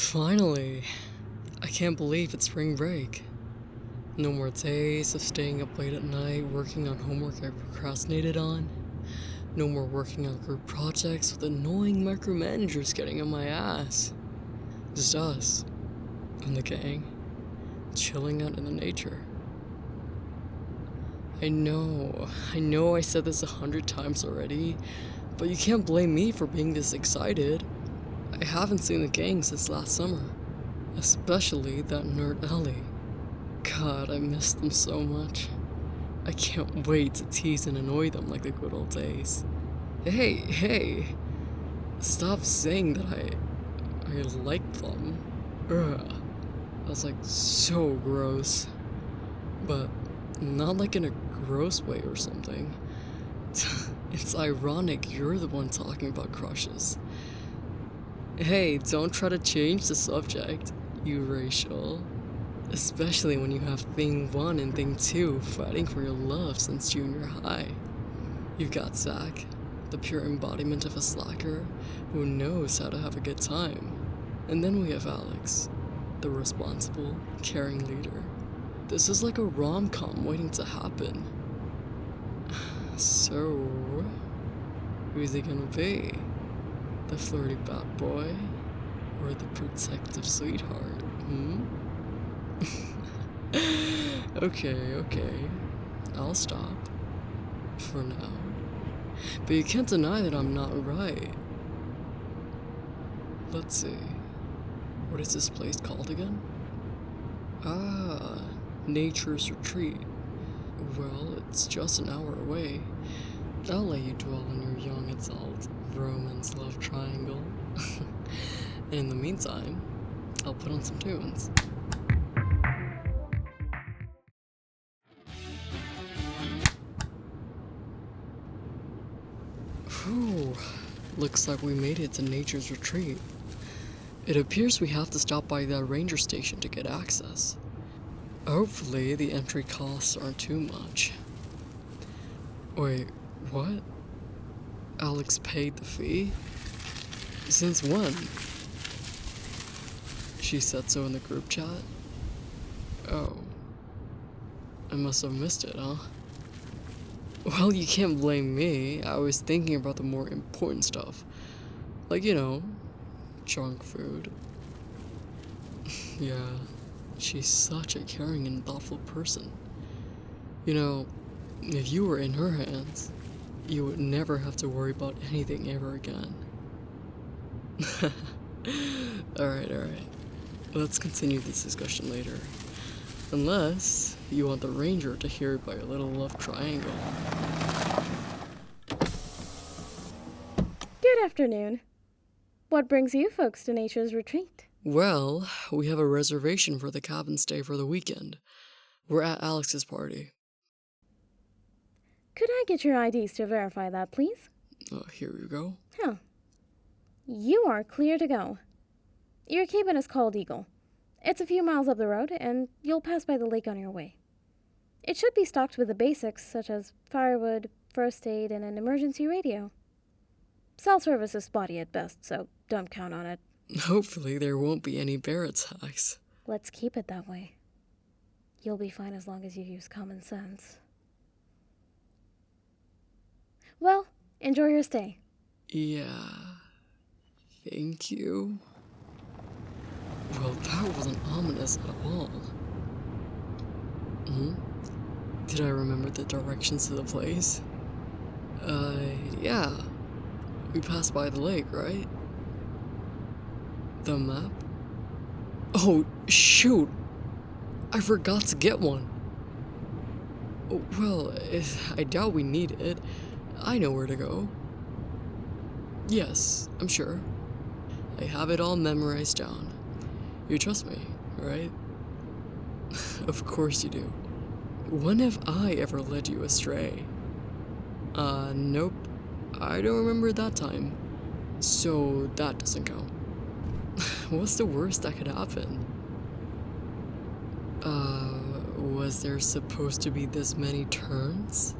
Finally! I can't believe it's spring break. No more days of staying up late at night working on homework I procrastinated on. No more working on group projects with annoying micromanagers getting on my ass. Just us and the gang, chilling out in the nature. I know I said this 100 times already, but you can't blame me for being this excited. I haven't seen the gang since last summer, especially that nerd Ellie. God, I miss them so much. I can't wait to tease and annoy them like the good old days. Hey, stop saying that I like them. Ugh, that's like so gross. But not like in a gross way or something. It's ironic you're the one talking about crushes. Hey, don't try to change the subject, you Rachel. Especially when you have thing 1 and thing 2 fighting for your love since junior high. You've got Zach, the pure embodiment of a slacker who knows how to have a good time. And then we have Alex, the responsible, caring leader. This is like a rom-com waiting to happen. So, who's he gonna be? The flirty bad boy? Or the protective sweetheart, Okay. I'll stop. For now. But you can't deny that I'm not right. Let's see. What is this place called again? Ah, Nature's Retreat. Well, it's just an hour away. I'll let you dwell on your young adult romance love triangle. In the meantime, I'll put on some tunes. Whew, looks like we made it to Nature's Retreat. It appears we have to stop by the ranger station to get access. Hopefully the entry costs aren't too much. Wait, what? Alex paid the fee? Since when? She said so in the group chat? Oh. I must have missed it, huh? Well, you can't blame me. I was thinking about the more important stuff. Like, junk food. Yeah, she's such a caring and thoughtful person. If you were in her hands, you would never have to worry about anything ever again. Alright. Let's continue this discussion later. Unless you want the ranger to hear about your little love triangle. Good afternoon. What brings you folks to Nature's Retreat? Well, we have a reservation for the cabin stay for the weekend. We're at Alex's party. Could I get your IDs to verify that, please? Here you go. Huh. You are clear to go. Your cabin is called Eagle. It's a few miles up the road, and you'll pass by the lake on your way. It should be stocked with the basics, such as firewood, first aid, and an emergency radio. Cell service is spotty at best, so don't count on it. Hopefully there won't be any bear attacks. Let's keep it that way. You'll be fine as long as you use common sense. Well, enjoy your stay. Yeah. Thank you. Well, that wasn't ominous at all. Did I remember the directions to the place? Yeah. We passed by the lake, right? The map? Oh, shoot! I forgot to get one. Well, I doubt we need it. I know where to go. Yes, I'm sure. I have it all memorized down. You trust me, right? Of course you do. When have I ever led you astray? Nope. I don't remember that time. So that doesn't count. What's the worst that could happen? Was there supposed to be this many turns?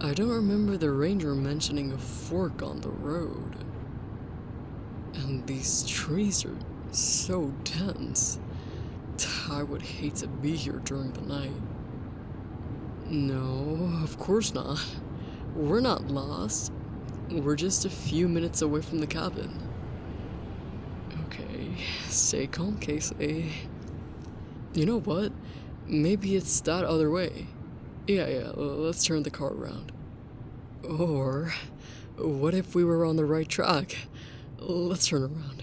I don't remember the ranger mentioning a fork on the road. And these trees are So tense. I would hate to be here during the night. No, of course not. We're not lost. We're just a few minutes away from the cabin. Okay, stay calm, Casey. You know what? Maybe it's that other way. Yeah, let's turn the car around. Or, what if we were on the right track? Let's turn around.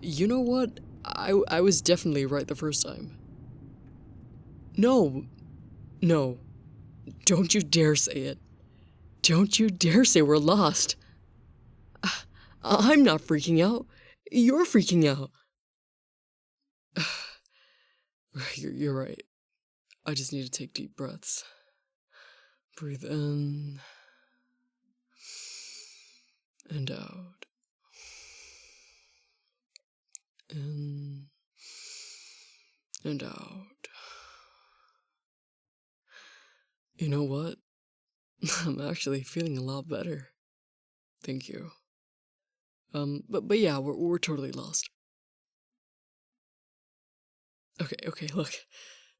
You know what? I was definitely right the first time. No, don't you dare say it. Don't you dare say we're lost. I'm not freaking out. You're freaking out. You're right. I just need to take deep breaths. Breathe in and out. In and out. You know what? I'm actually feeling a lot better. Thank you. But yeah, we're totally lost. Okay, look.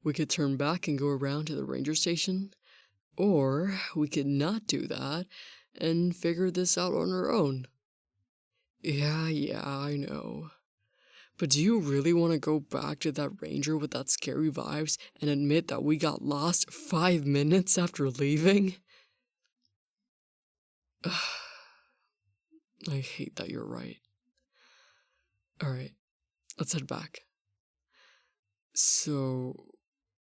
We could turn back and go around to the ranger station, or we could not do that and figure this out on our own. Yeah, I know. But do you really want to go back to that ranger with that scary vibes and admit that we got lost 5 minutes after leaving? I hate that you're right. Alright, let's head back. So,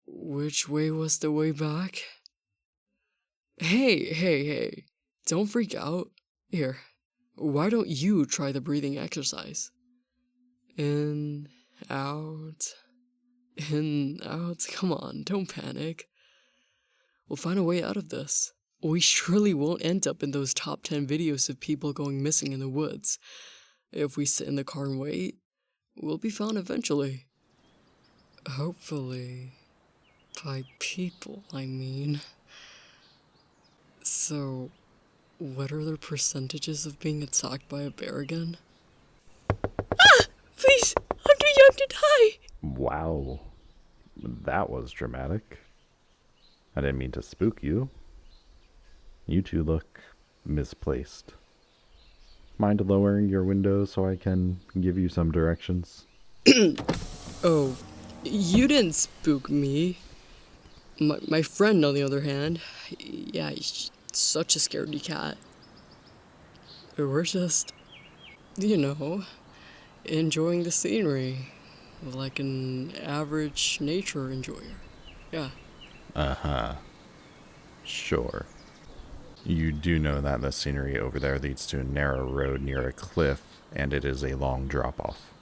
which way was the way back? Hey, don't freak out. Here, why don't you try the breathing exercise? In, out, in, out. Come on, don't panic. We'll find a way out of this. We surely won't end up in those top 10 videos of people going missing in the woods. If we sit in the car and wait, we'll be found eventually. Hopefully. By people, I mean. So, what are the percentages of being attacked by a bear again? Please, I'm too young to die! Wow. That was dramatic. I didn't mean to spook you. You two look misplaced. Mind lowering your window so I can give you some directions? Oh, you didn't spook me. My friend, on the other hand, yeah, he's such a scaredy cat. We're just, enjoying the scenery like an average nature enjoyer. Yeah. Uh-huh. Sure. You do know that the scenery over there leads to a narrow road near a cliff, and it is a long drop-off.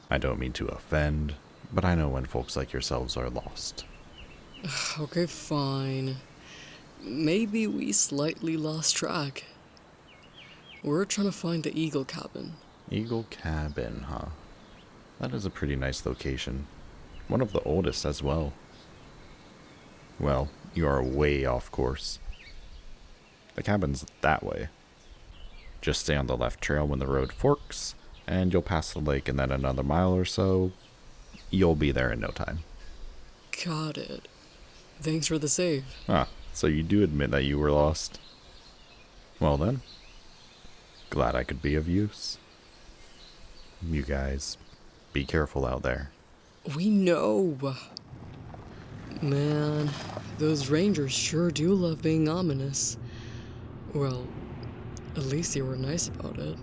I don't mean to offend, but I know when folks like yourselves are lost. Okay, fine. Maybe we slightly lost track. We're trying to find the Eagle Cabin. Eagle Cabin, huh? That is a pretty nice location. One of the oldest as well. Well, you are way off course. The cabin's that way. Just stay on the left trail when the road forks, and you'll pass the lake, and then another mile or so, you'll be there in no time. Got it. Thanks for the save. Ah, so you do admit that you were lost. Well then, glad I could be of use. You guys, be careful out there. We know. Man, those rangers sure do love being ominous. Well, at least they were nice about it.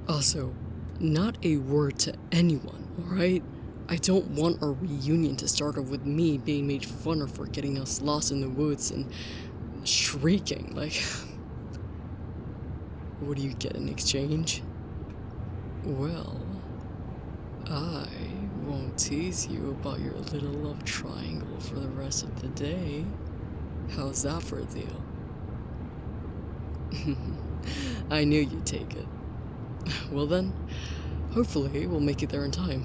Also, not a word to anyone, alright? I don't want our reunion to start off with me being made fun of for getting us lost in the woods and shrieking, like... What do you get in exchange? Well, I won't tease you about your little love triangle for the rest of the day. How's that for a deal? I knew you'd take it. Well then, hopefully we'll make it there in time.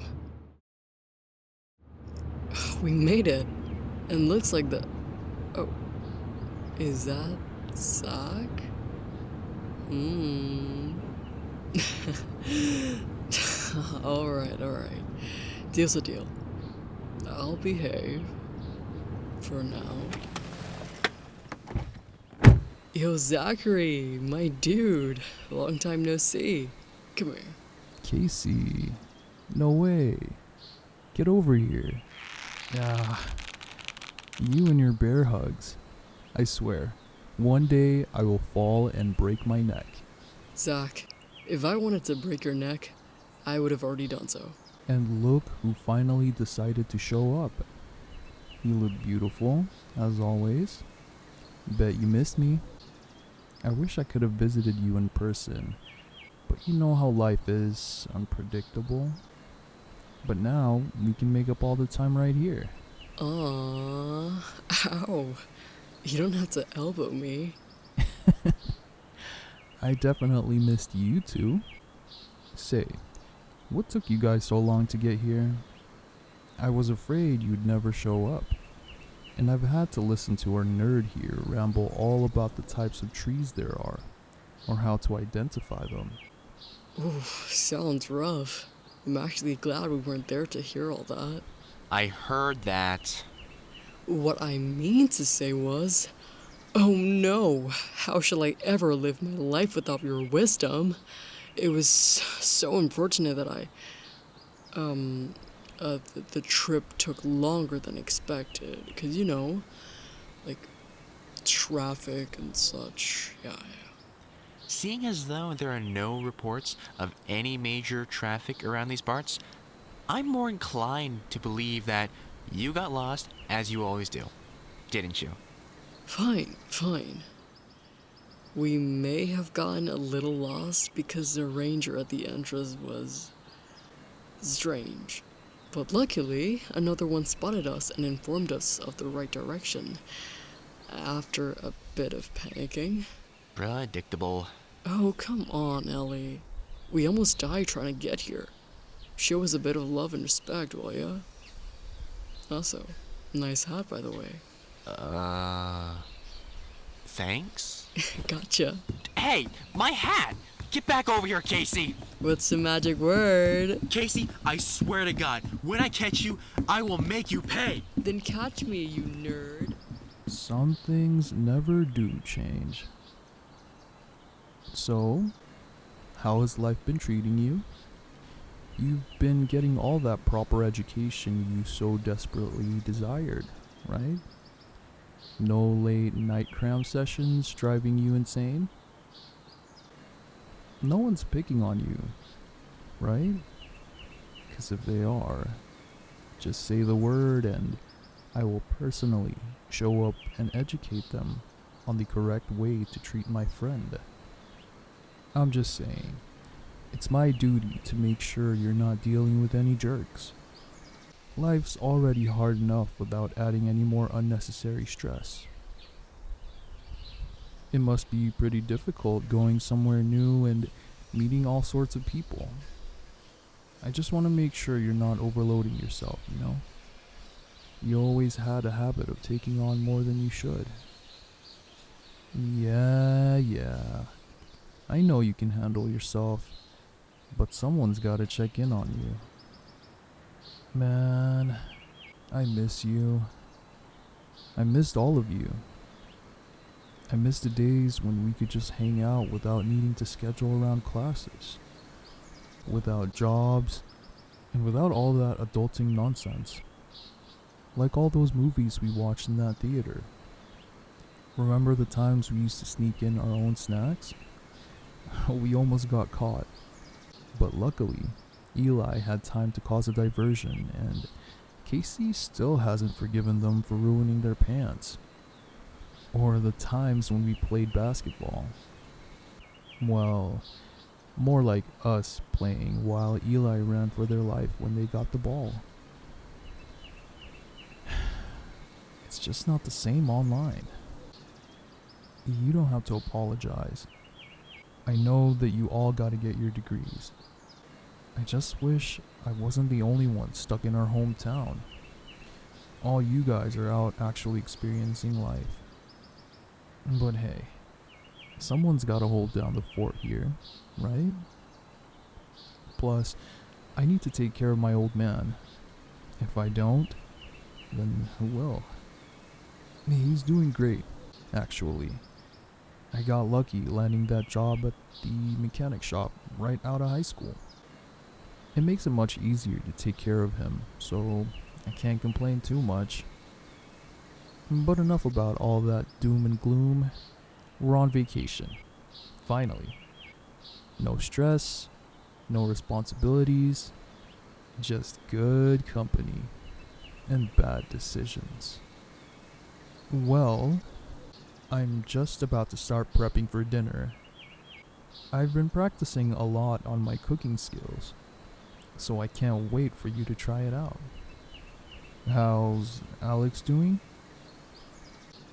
We made it. And looks like the... Oh. Is that Zach? Alright, alright. Deal's a deal. I'll behave. For now. Yo, Zachary, my dude. Long time no see. Come here. Casey, no way. Get over here. Yeah, you and your bear hugs. I swear, one day I will fall and break my neck. Zach, if I wanted to break your neck, I would have already done so. And look who finally decided to show up. You look beautiful, as always. Bet you missed me. I wish I could have visited you in person, but you know how life is, unpredictable. But now, we can make up all the time right here. Ow. You don't have to elbow me. I definitely missed you too. Say, what took you guys so long to get here? I was afraid you'd never show up. And I've had to listen to our nerd here ramble all about the types of trees there are, or how to identify them. Ooh, sounds rough. I'm actually glad we weren't there to hear all that. I heard that. What I mean to say was, oh no, how shall I ever live my life without your wisdom? It was so unfortunate that the trip took longer than expected, because, you know, like, traffic and such, yeah. Seeing as though there are no reports of any major traffic around these parts, I'm more inclined to believe that you got lost as you always do, didn't you? Fine. We may have gotten a little lost because the ranger at the entrance was strange. But luckily, another one spotted us and informed us of the right direction. After a bit of panicking. Predictable. Oh, come on, Ellie. We almost died trying to get here. Show us a bit of love and respect, will ya? Also, nice hat, by the way. Thanks? Gotcha. Hey, my hat! Get back over here, Casey! What's the magic word? Casey, I swear to God, when I catch you, I will make you pay! Then catch me, you nerd. Some things never do change. So, how has life been treating you? You've been getting all that proper education you so desperately desired, right? No late night cram sessions driving you insane? No one's picking on you, right? Because if they are, just say the word and I will personally show up and educate them on the correct way to treat my friend. I'm just saying, it's my duty to make sure you're not dealing with any jerks. Life's already hard enough without adding any more unnecessary stress. It must be pretty difficult going somewhere new and meeting all sorts of people. I just want to make sure you're not overloading yourself, you know? You always had a habit of taking on more than you should. Yeah. I know you can handle yourself, but someone's gotta check in on you. Man, I miss you. I missed all of you. I miss the days when we could just hang out without needing to schedule around classes, without jobs, and without all that adulting nonsense. Like all those movies we watched in that theater. Remember the times we used to sneak in our own snacks? We almost got caught. But luckily, Eli had time to cause a diversion, and Casey still hasn't forgiven them for ruining their pants. Or the times when we played basketball. Well, more like us playing while Eli ran for their life when they got the ball. It's just not the same online. You don't have to apologize. I know that you all gotta get your degrees. I just wish I wasn't the only one stuck in our hometown. All you guys are out actually experiencing life. But hey, someone's gotta hold down the fort here, right? Plus, I need to take care of my old man. If I don't, then who will? He's doing great, actually. I got lucky landing that job at the mechanic shop right out of high school. It makes it much easier to take care of him, so I can't complain too much. But enough about all that doom and gloom. We're on vacation. Finally. No stress, no responsibilities, just good company and bad decisions. Well, I'm just about to start prepping for dinner. I've been practicing a lot on my cooking skills, so I can't wait for you to try it out. How's Alex doing?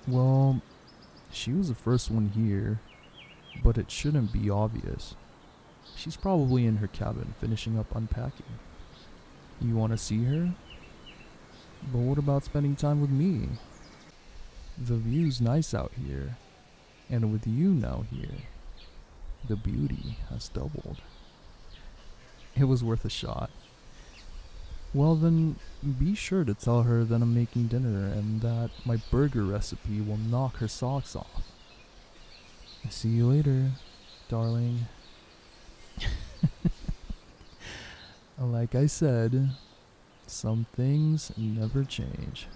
Well, she was the first one here, but it shouldn't be obvious. She's probably in her cabin finishing up unpacking. You want to see her? But what about spending time with me? The view's nice out here, and with you now here, the beauty has doubled. It was worth a shot. Well then, be sure to tell her that I'm making dinner and that my burger recipe will knock her socks off. See you later, darling. Like I said, some things never change.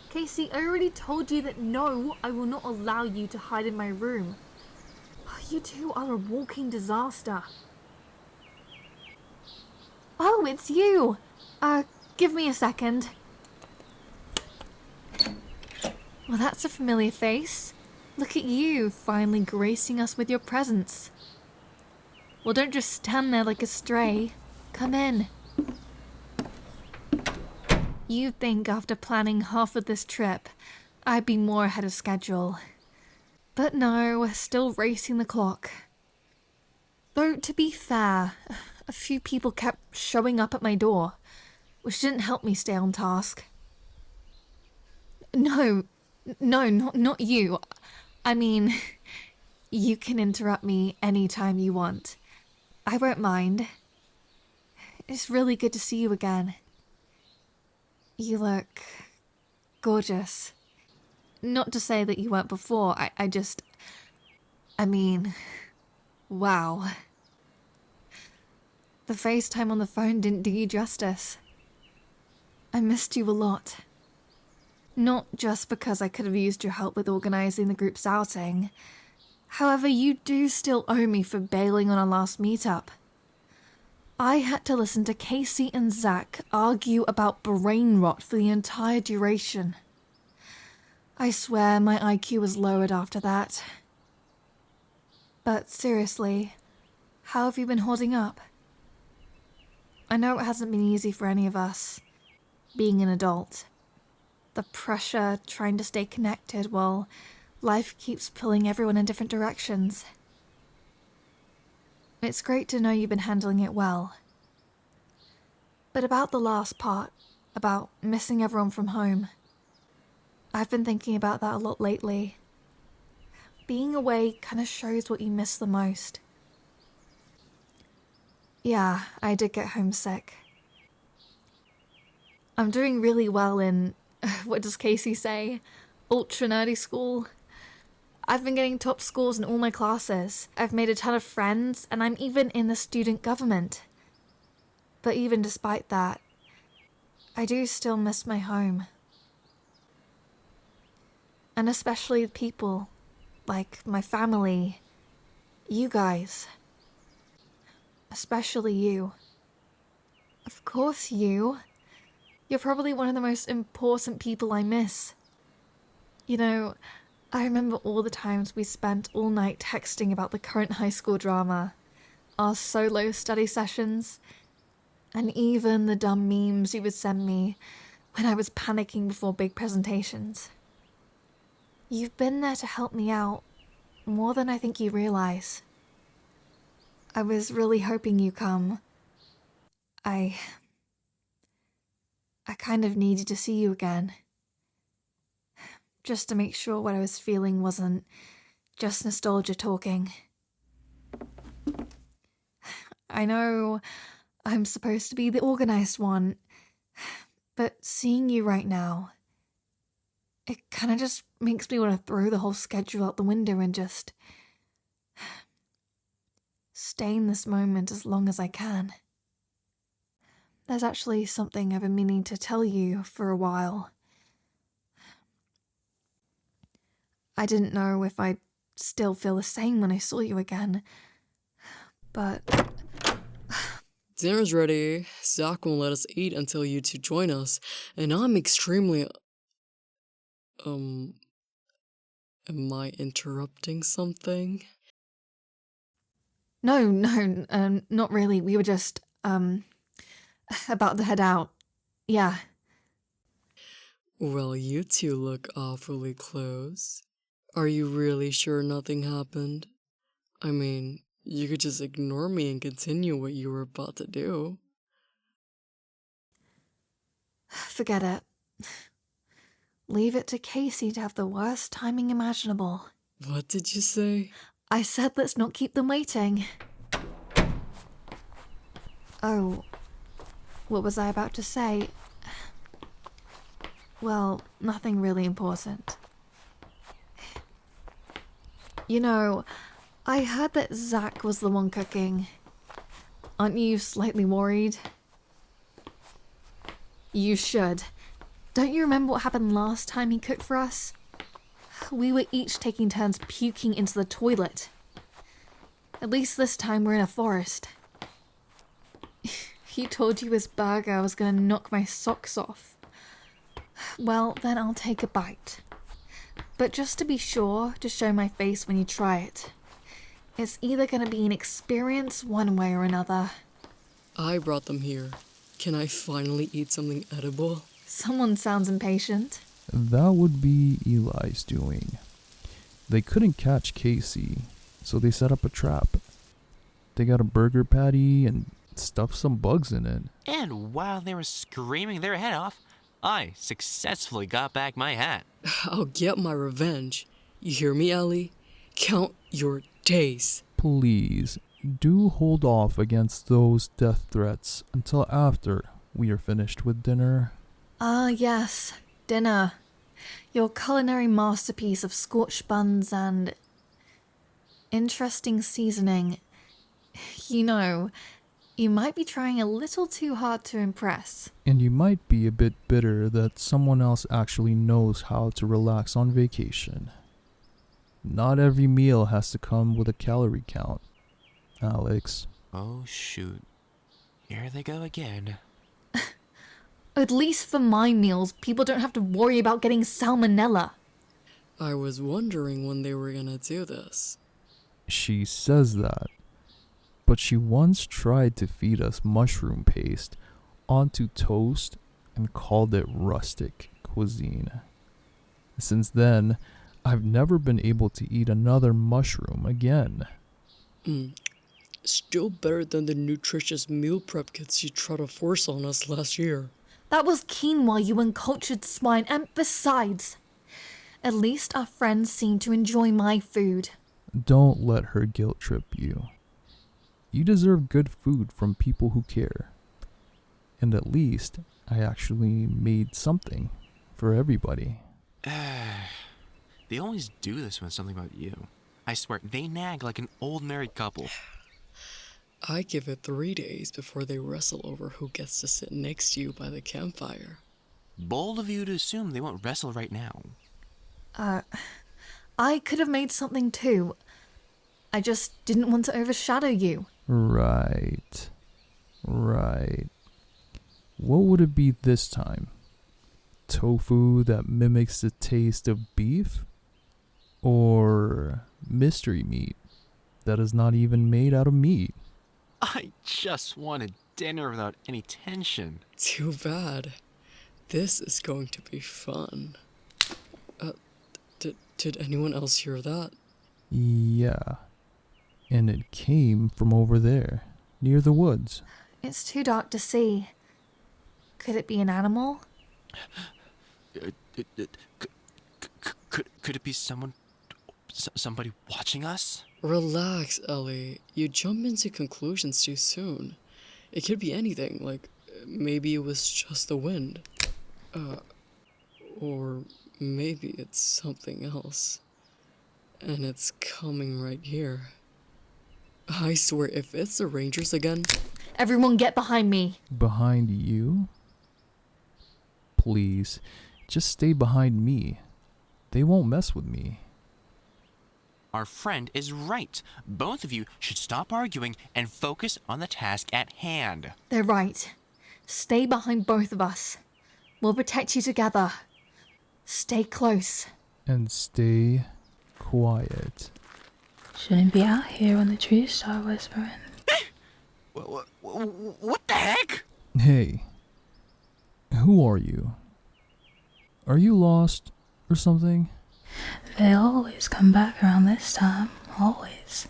Casey, I already told you that no, I will not allow you to hide in my room. You two are a walking disaster. Oh, it's you! Give me a second. Well, that's a familiar face. Look at you, finally gracing us with your presence. Well, don't just stand there like a stray. Come in. You'd think after planning half of this trip, I'd be more ahead of schedule. But no, we're still racing the clock. Though, to be fair, a few people kept showing up at my door, which didn't help me stay on task. No, not you. I mean, you can interrupt me anytime you want. I won't mind. It's really good to see you again. You look gorgeous. Not to say that you weren't before, I mean, wow. The FaceTime on the phone didn't do you justice. I missed you a lot. Not just because I could have used your help with organizing the group's outing. However, you do still owe me for bailing on our last meetup. I had to listen to Casey and Zach argue about brain rot for the entire duration. I swear my IQ was lowered after that. But seriously, how have you been holding up? I know it hasn't been easy for any of us, being an adult. The pressure trying to stay connected while life keeps pulling everyone in different directions. It's great to know you've been handling it well. But about the last part, about missing everyone from home, I've been thinking about that a lot lately. Being away kind of shows what you miss the most. Yeah, I did get homesick. I'm doing really well in, what does Casey say, ultra nerdy school. I've been getting top scores in all my classes. I've made a ton of friends, and I'm even in the student government. But even despite that, I do still miss my home. And especially the people, like my family, you guys. Especially you. Of course you. You're probably one of the most important people I miss. You know, I remember all the times we spent all night texting about the current high school drama, our solo study sessions, and even the dumb memes you would send me when I was panicking before big presentations. You've been there to help me out more than I think you realize. I was really hoping you'd come. I kind of needed to see you again. just to make sure what I was feeling wasn't just nostalgia talking. I know I'm supposed to be the organized one, but seeing you right now, it kind of just makes me want to throw the whole schedule out the window and just stay in this moment as long as I can. There's actually something I've been meaning to tell you for a while. I didn't know if I'd still feel the same when I saw you again, but Dinner's ready. Zach won't let us eat until you two join us, and I'm extremely. Am I interrupting something? no, not really. We were just, about to head out. Yeah. Well, you two look awfully close. Are you really sure nothing happened? I mean, you could just ignore me and continue what you were about to do. Forget it. Leave it to Casey to have the worst timing imaginable. What did you say? I said let's not keep them waiting. Oh, what was I about to say? Well, nothing really important. You know, I heard that Zach was the one cooking. Aren't you slightly worried? You should. Don't you remember what happened last time he cooked for us? We were each taking turns puking into the toilet. At least this time we're in a forest. He told you his burger was gonna knock my socks off. Well, then I'll take a bite. But just to be sure to show my face when you try it. It's either gonna be an experience one way or another. I brought them here. Can I finally eat something edible? Someone sounds impatient. That would be Eli's doing. They couldn't catch Casey, so they set up a trap. They got a burger patty and stuffed some bugs in it. And while they were screaming their head off, I successfully got back my hat. I'll get my revenge. You hear me, Ellie? Count your days. Please, do hold off against those death threats until after we are finished with dinner. Ah, yes. Dinner. Your culinary masterpiece of scorched buns and interesting seasoning. You know, you might be trying a little too hard to impress. And you might be a bit bitter that someone else actually knows how to relax on vacation. Not every meal has to come with a calorie count, Alex. Oh, shoot. Here they go again. At least for my meals, people don't have to worry about getting salmonella. I was wondering when they were gonna do this. She says that, but she once tried to feed us mushroom paste onto toast and called it rustic cuisine. Since then, I've never been able to eat another mushroom again. Still better than the nutritious meal prep kits you tried to force on us last year. That was quinoa, you uncultured swine, and besides, at least our friends seem to enjoy my food. Don't let her guilt trip you. You deserve good food from people who care. And at least I actually made something for everybody. They always do this when it's something about you. I swear, they nag like an old married couple. I give it 3 days before they wrestle over who gets to sit next to you by the campfire. Bold of you to assume they won't wrestle right now. I could have made something too. I just didn't want to overshadow you. Right. What would it be this time? Tofu that mimics the taste of beef? Or mystery meat that is not even made out of meat? I just wanted dinner without any tension. Too bad. This is going to be fun. Did anyone else hear that? Yeah. And it came from over there, near the woods. It's too dark to see. Could it be an animal? be somebody watching us? Relax, Ellie. You jump into conclusions too soon. It could be anything, like maybe it was just the wind. Or maybe it's something else. And it's coming right here. I swear, if it's the Rangers again... Everyone get behind me. Behind you? Please, just stay behind me. They won't mess with me. Our friend is right. Both of you should stop arguing and focus on the task at hand. They're right. Stay behind both of us. We'll protect you together. Stay close. And stay quiet. Shouldn't be out here when the trees start whispering. What the heck? Hey, who are you? Are you lost or something? They always come back around this time. Always.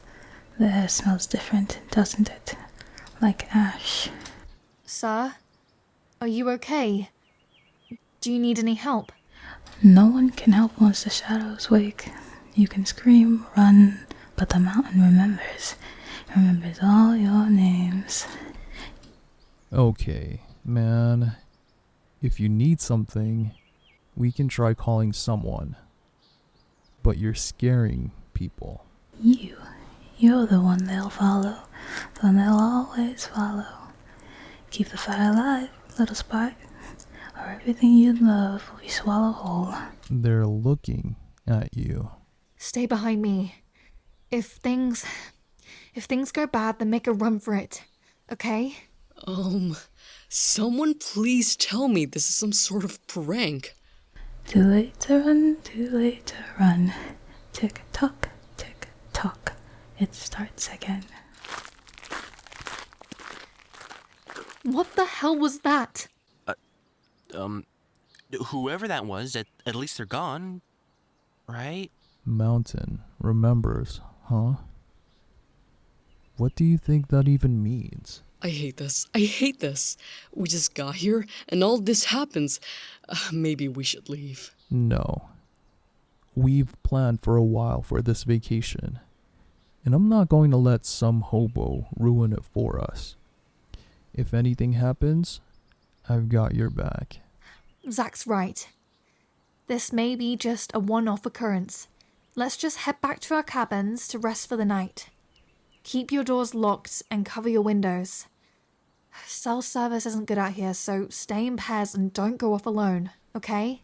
The air smells different, doesn't it? Like ash. Sir? Are you okay? Do you need any help? No one can help once the shadows wake. You can scream, run, but the mountain remembers. It remembers all your names. Okay, man. If you need something, we can try calling someone. But you're scaring people. You're the one they'll follow. The one they'll always follow. Keep the fire alive, little spark, or everything you love will be swallowed whole. They're looking at you. Stay behind me. If things go bad, then make a run for it. Okay? Someone please tell me this is some sort of prank. Too late to run, too late to run. Tick tock, tick tock. It starts again. What the hell was that? Whoever that was, at least they're gone, right? Mountain remembers, huh? What do you think that even means? I hate this. I hate this. We just got here and all this happens. Maybe we should leave. No. We've planned for a while for this vacation. And I'm not going to let some hobo ruin it for us. If anything happens, I've got your back. Zach's right. This may be just a one-off occurrence. Let's just head back to our cabins to rest for the night. Keep your doors locked and cover your windows. Cell service isn't good out here, so stay in pairs and don't go off alone, okay?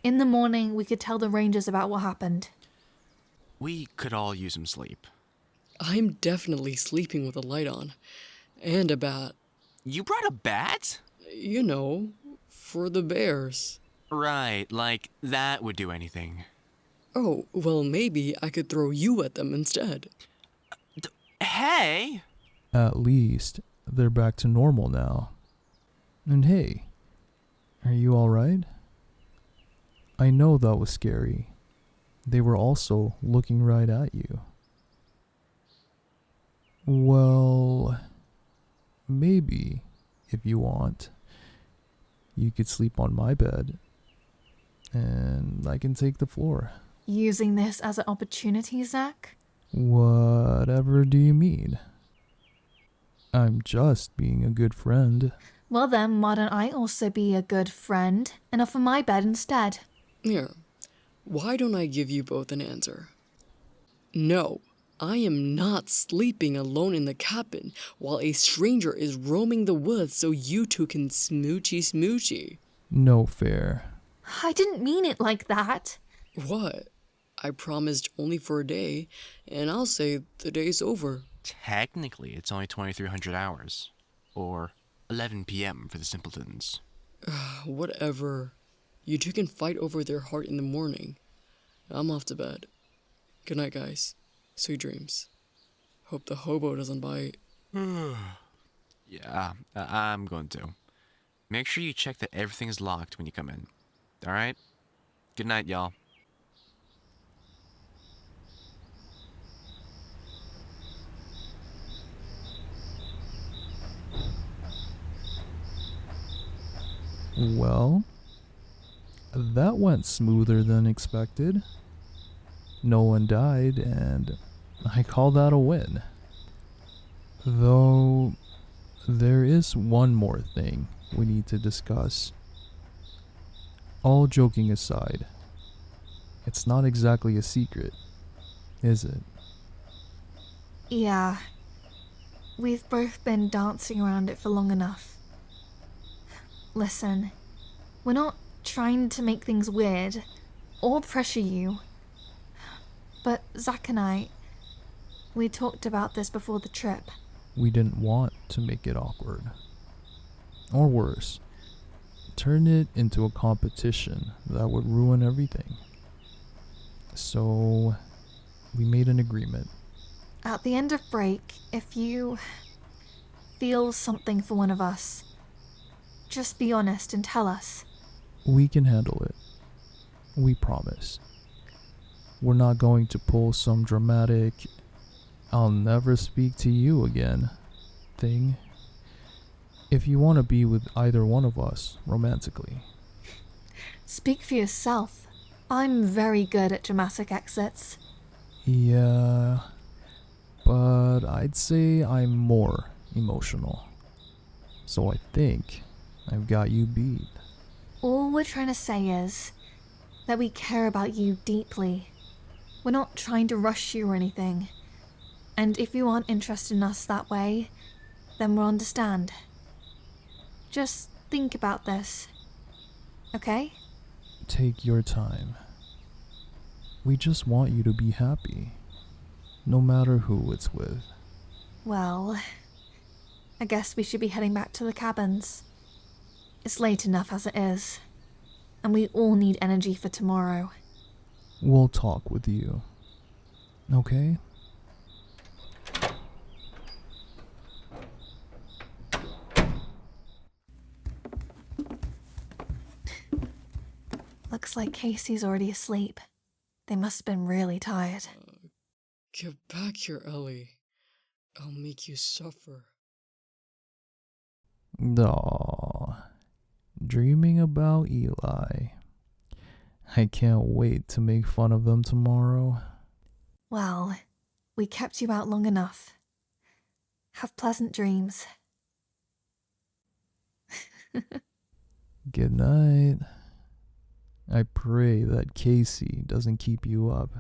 In the morning, we could tell the Rangers about what happened. We could all use some sleep. I'm definitely sleeping with a light on. And a bat. You brought a bat? You know, for the bears. Right, like that would do anything. Oh, well, maybe I could throw you at them instead. Hey! At least they're back to normal now. And hey, are you alright? I know that was scary. They were also looking right at you. Well, maybe, if you want, you could sleep on my bed, and I can take the floor. Using this as an opportunity, Zach? Whatever do you mean? I'm just being a good friend. Well then, why don't I also be a good friend and offer my bed instead? Here, why don't I give you both an answer? No, I am not sleeping alone in the cabin while a stranger is roaming the woods so you two can smoochy. No fair. I didn't mean it like that. What? I promised only for a day, and I'll say the day's over. Technically, it's only 2,300 hours. Or 11 p.m. for the simpletons. Whatever. You two can fight over their heart in the morning. I'm off to bed. Good night, guys. Sweet dreams. Hope the hobo doesn't bite. Yeah, I'm going to. Make sure you check that everything's locked when you come in. Alright? Good night, y'all. Well, That went smoother than expected. No one died, and I call that a win. Though, there is one more thing we need to discuss. All joking aside, it's not exactly a secret, is it? Yeah. We've both been dancing around it for long enough. Listen, we're not trying to make things weird or pressure you. But Zach and I, we talked about this before the trip. We didn't want to make it awkward. Or worse, turn it into a competition that would ruin everything. So, we made an agreement. At the end of break, if you feel something for one of us, just be honest and tell us. We can handle it. We promise. We're not going to pull some dramatic, I'll never speak to you again thing. If you want to be with either one of us romantically. Speak for yourself. I'm very good at dramatic exits. Yeah, but I'd say I'm more emotional. So I think I've got you beat. All we're trying to say is that we care about you deeply. We're not trying to rush you or anything. And if you aren't interested in us that way, then we'll understand. Just think about this. Okay? Take your time. We just want you to be happy, no matter who it's with. Well, I guess we should be heading back to the cabins. It's late enough as it is, and we all need energy for tomorrow. We'll talk with you. Okay? Looks like Casey's already asleep. They must have been really tired. Get back here, Ellie. I'll make you suffer. Aw, dreaming about Eli. I can't wait to make fun of them tomorrow. Well, we kept you out long enough. Have pleasant dreams. Good night. I pray that Casey doesn't keep you up.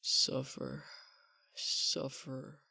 Suffer. Suffer.